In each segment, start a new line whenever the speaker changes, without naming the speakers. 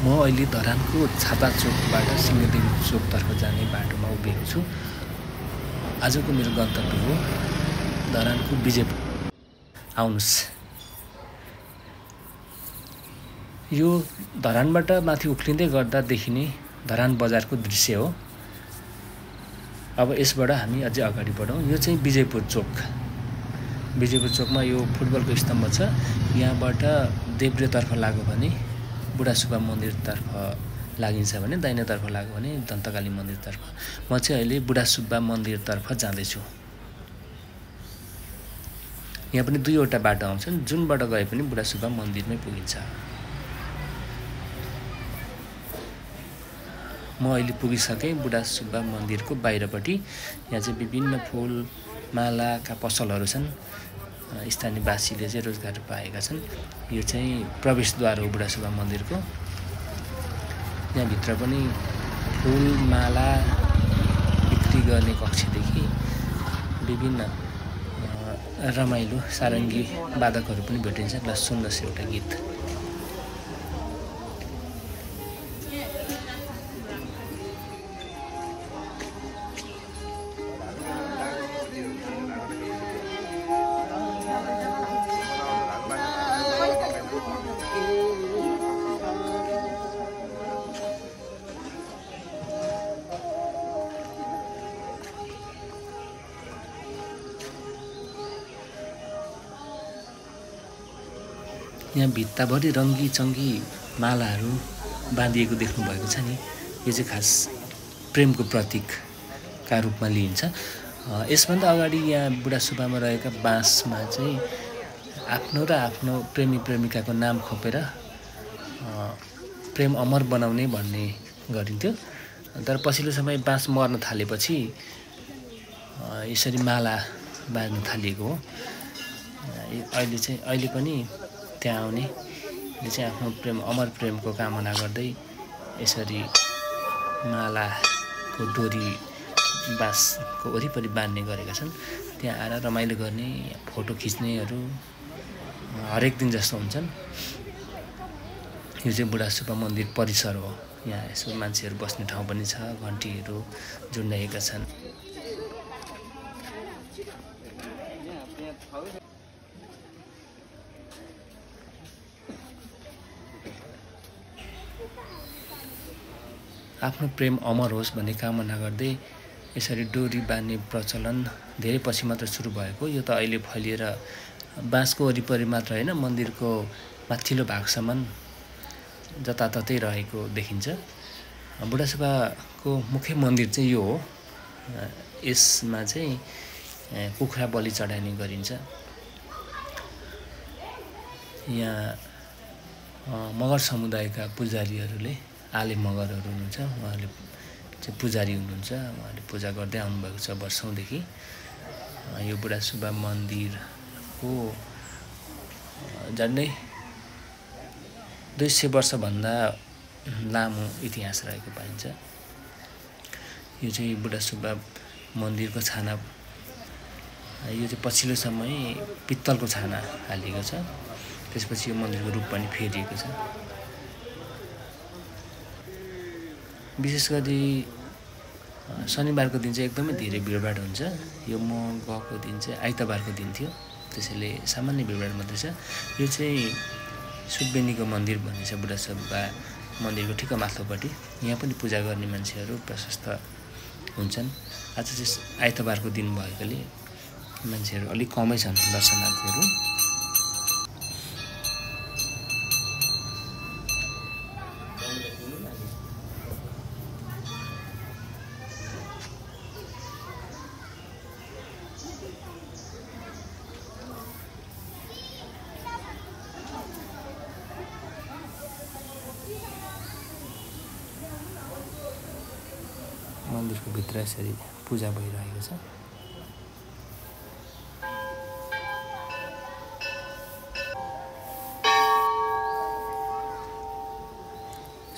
म अहिले धरानको छाता चोकबाट सिंहदेवी चोकतर्फ जाने बाटोमा उभिएको छु। आजको मेरो गन्तव्य हो धरानको विजयपुर। आउनुस्। यो धरानबाट माथि उक्लिँदै गर्दा देखिने धरान बजारको दृश्य हो। अब यसबाट हामी अझै अगाडि बढौँ। यो चाहिँ विजयपुर चोक। विजयपुर चोकमा यो फुटबलको स्तम्भ छ। यहाँबाट देब्रेतर्फ लाग्यो भने बुढा सुब्बा मन्दिरतर्फ लागिन्छ भने दाहिनेतर्फ लाग्यो भने दन्तकाली मन्दिरतर्फ। म चाहिँ अहिले बुढा सुब्बा मन्दिरतर्फ जाँदैछु। यहाँ पनि दुईवटा बाटो आउँछन्, जुनबाट गए पनि बुढा सुब्बा मन्दिरमै पुगिन्छ। म अहिले पुगिसकेँ बुढा सुब्बा मन्दिरको बाहिरपट्टि। यहाँ चाहिँ विभिन्न फुल मालाका पसलहरू छन्। स्थानीयवासीले चाहिँ रोजगार पाएका छन्। यो चाहिँ प्रवेशद्वार हो बुढा सुब्बा मन्दिरको। यहाँभित्र पनि फुल माला बिक्री गर्ने कक्षदेखि विभिन्न रमाइलो सारङ्गी वादकहरू पनि भेटिन्छ। ल सुन्नुहोस् एउटा गीत। यहाँ भित्ताभरि रङ्गी चङ्गी मालाहरू बाँधिएको देख्नुभएको छ नि। यो चाहिँ खास प्रेमको प्रतीकका रूपमा लिइन्छ। यसभन्दा अगाडि यहाँ बुढा सुब्बामा रहेका बाँसमा चाहिँ आफ्नो र आफ्नो प्रेमी प्रेमिकाको नाम खोपेर प्रेम अमर बनाउने भन्ने गरिन्थ्यो। तर पछिल्लो समय बाँस मर्न थालेपछि यसरी माला बाँध्न थालिएको हो। अहिले पनि त्यहाँ आउनेले चाहिँ आफ्नो प्रेम अमर प्रेमको कामना गर्दै यसरी मालाको डोरी बाँसको वरिपरि बाँध्ने गरेका छन्। त्यहाँ आएर रमाइलो गर्ने, फोटो खिच्नेहरू हरेक दिन जस्तो हुन्छन्। यो चाहिँ बुढा सुब्बा मन्दिर परिसर हो। यहाँ यसो मान्छेहरू बस्ने ठाउँ पनि छ। घन्टीहरू झुन्डाएका छन्। आफ्नो प्रेम अमर होस् भन्ने कामना गर्दै यसरी डोरी बाँध्ने प्रचलन धेरै पछि मात्र सुरु भएको। यो त अहिले फैलिएर बाँसको वरिपरि मात्र होइन, मन्दिरको माथिल्लो भागसम्म जताततै रहेको देखिन्छ। बुढा सुब्बाको मुख्य मन्दिर चाहिँ यो हो। यसमा चाहिँ कुखुरा बलि चढाइने गरिन्छ। यहाँ मगर समुदायका पुजारीहरूले, आले मगरहरू हुनुहुन्छ, उहाँहरूले चाहिँ पुजारी हुनुहुन्छ। उहाँले पूजा गर्दै आउनुभएको छ वर्षौँदेखि। यो बुढा सुब्बा मन्दिरको झन्डै 200 वर्षभन्दा लामो इतिहास रहेको पाइन्छ। यो चाहिँ बुढा सुब्बा मन्दिरको छाना। यो चाहिँ पछिल्लो समय पित्तलको छाना हालिएको छ। त्यसपछि यो मन्दिरको रूप पनि फेरिएको छ। विशेष गरी शनिबारको दिन चाहिँ एकदमै धेरै भिडभाड हुन्छ। यो म गएको दिन चाहिँ आइतबारको दिन थियो, त्यसैले सामान्य भिडभाड मात्रै छ। यो चाहिँ सुब्बेनीको मन्दिर भन्ने छ बुढा सुब्बा मन्दिरको ठिक्क माथिल्लोपट्टि। यहाँ पनि पूजा गर्ने मान्छेहरू प्रशस्त हुन्छन्। आज चाहिँ आइतबारको दिन भएकोले मान्छेहरू अलिक कमै छन्, दर्शनार्थीहरू। मन्दिरको भित्र यसरी पूजा भइरहेको छ।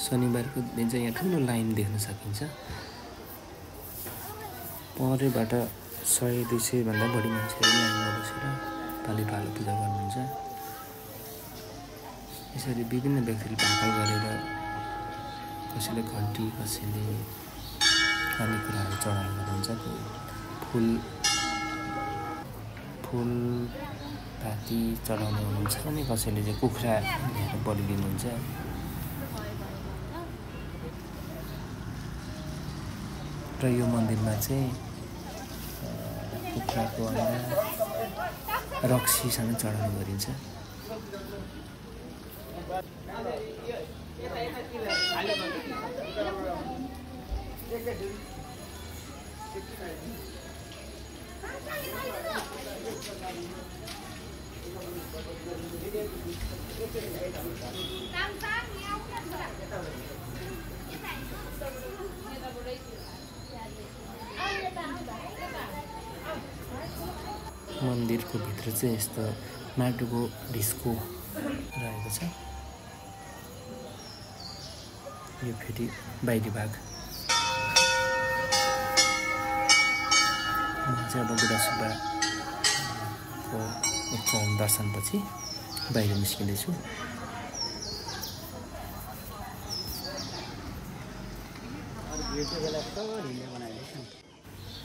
शनिबारको दिन चाहिँ यहाँ ठुलो लाइन देख्न सकिन्छ। परैबाट 100-200 भन्दा बढी मान्छेहरू लाइनमा बसेर पाली पालो पूजा गर्नुहुन्छ। यसरी विभिन्न व्यक्तिले भाकल गरेर कसैले घन्टी कसैले अन्य कुराहरू चढाउने गर्नुहुन्छ। फुलपाती चढाउने हुनुहुन्छ अनि कसैले चाहिँ कुखुरा ल्याएर बलि दिनुहुन्छ। र यो मन्दिरमा चाहिँ कुखुराको अन्डा रक्सीसँग चढाउने गरिन्छ। मन्दिरको भित्र चाहिँ यस्तो माटोको ढिस्को रहेको छ। यो फेरि बाहिरी भाग चाहिँ अब बुढा सुब्बाको एक चरण दर्शनपछि बाहिर निस्किँदैछु।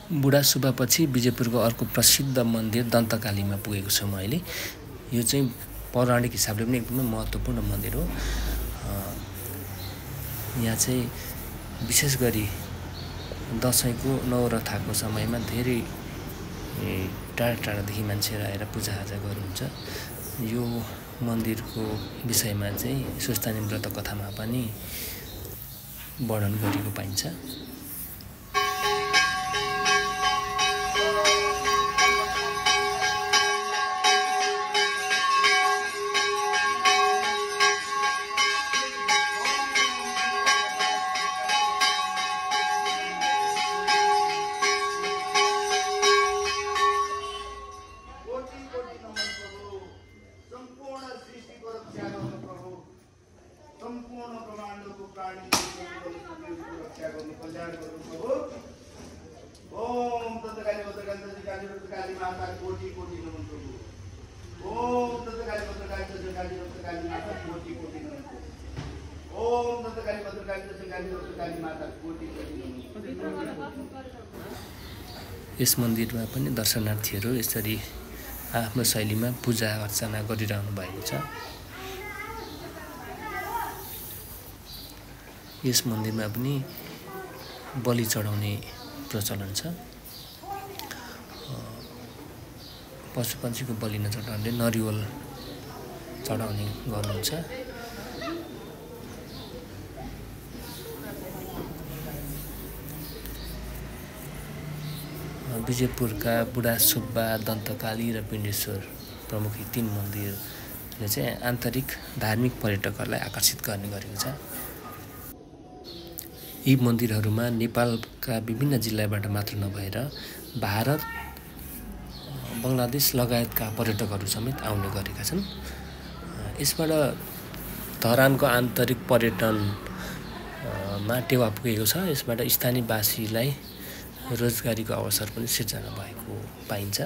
बुढा सुब्बापछि विजयपुरको अर्को प्रसिद्ध मन्दिर दन्तकालीमा पुगेको छु म अहिले। यो चाहिँ पौराणिक हिसाबले पनि एकदमै महत्त्वपूर्ण मन्दिर हो। यहाँ चाहिँ विशेष गरी दसैँको नवरथाको समयमा धेरै टाढा टाढादेखि मान्छेहरू आएर पूजाआजा गर्नुहुन्छ। यो मन्दिरको विषयमा चाहिँ सुस्तानी व्रत कथामा पनि वर्णन गरेको पाइन्छ। यस मन्दिरमा पनि दर्शनार्थीहरू यसरी आफ्नो शैलीमा पूजा अर्चना गरिरहनु भएको छ। यस मन्दिरमा पनि बलि चढाउने प्रचलन छ। पशुपन्छीको बलि नचढाउने नरिवल चढाउने गर्नुहुन्छ। विजयपुरका बुढा सुब्बा, दन्तकाली र पिण्डेश्वर प्रमुख यी 3 मन्दिरले चाहिँ आन्तरिक धार्मिक पर्यटकहरूलाई आकर्षित गर्ने गरेको छ। यी मन्दिरहरूमा नेपालका विभिन्न जिल्लाबाट मात्र नभएर भारत, बङ्गलादेश लगायतका पर्यटकहरू समेत आउने गरेका छन्। यसबाट धरानको आन्तरिक पर्यटनमा टेवा पुगेको छ। यसबाट स्थानीयवासीलाई रोजगारीको अवसर पनि सिर्जना भएको पाइन्छ।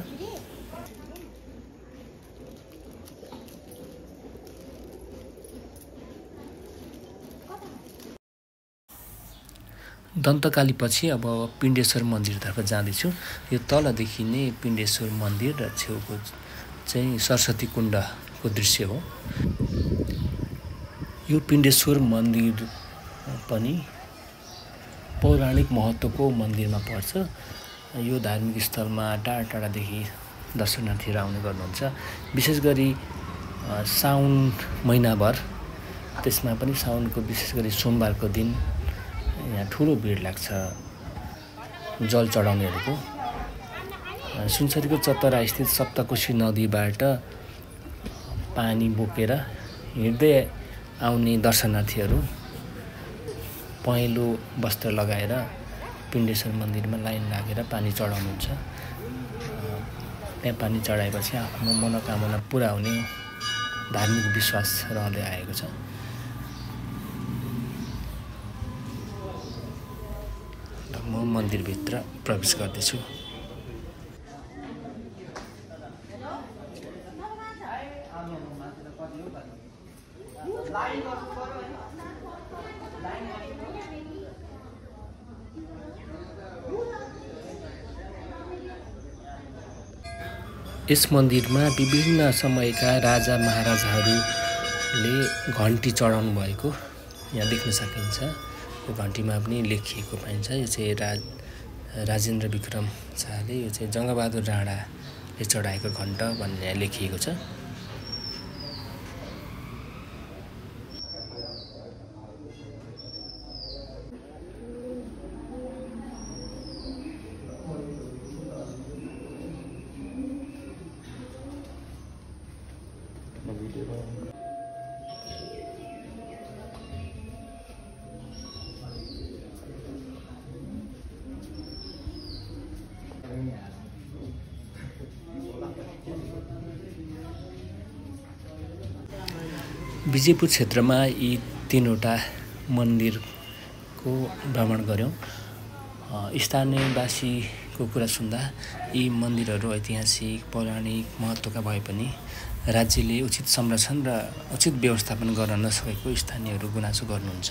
दन्तकालीपछि अब पिण्डेश्वर मन्दिरतर्फ जाँदैछु। यो तलदेखि नै पिण्डेश्वर मन्दिर र छेउको चाहिँ सरस्वती कुण्डको दृश्य हो। यो पिण्डेश्वर मन्दिर पनि पौराणिक महत्त्वको मन्दिरमा पर्छ। यो धार्मिक स्थलमा टाढा टाढादेखि दर्शनार्थीहरू आउने गर्नुहुन्छ। विशेष गरी साउन महिनाभर, त्यसमा पनि साउनको विशेष गरी सोमबारको दिन यहाँ ठुलो भिड लाग्छ जल चढाउनेहरूको। सुनसरीको चतरा स्थित सप्तकोशी नदीबाट पानी बोकेर हिँड्दै आउने दर्शनार्थीहरू पहेँलो वस्त्र लगाएर पिण्डेश्वर मन्दिरमा लाइन लागेर पानी चढाउनुहुन्छ। त्यहाँ पानी चढाएपछि आफ्नो मनोकामना पुरा हुने धार्मिक विश्वास रहँदै आएको छ। म मन्दिरभित्र प्रवेश गर्दैछु। यस मन्दिरमा विभिन्न समयका राजा महाराजाहरूले घन्टी चढाउनु भएको यहाँ देख्न सकिन्छ। यो घन्टीमा पनि लेखिएको पाइन्छ। यो चाहिँ राजेन्द्र विक्रम शाहले यो चाहिँ जङ्गबहादुर राणाले चढाएको घण्ट भन्ने यहाँ लेखिएको छ। विजयपुर क्षेत्रमा यी 3वटा मन्दिरको भ्रमण गऱ्यौँ। स्थानीयवासीको कुरा सुन्दा यी मन्दिरहरू ऐतिहासिक पौराणिक महत्त्वका भए पनि राज्यले उचित संरक्षण र उचित व्यवस्थापन गर्न नसकेको स्थानीयहरू गुनासो गर्नुहुन्छ।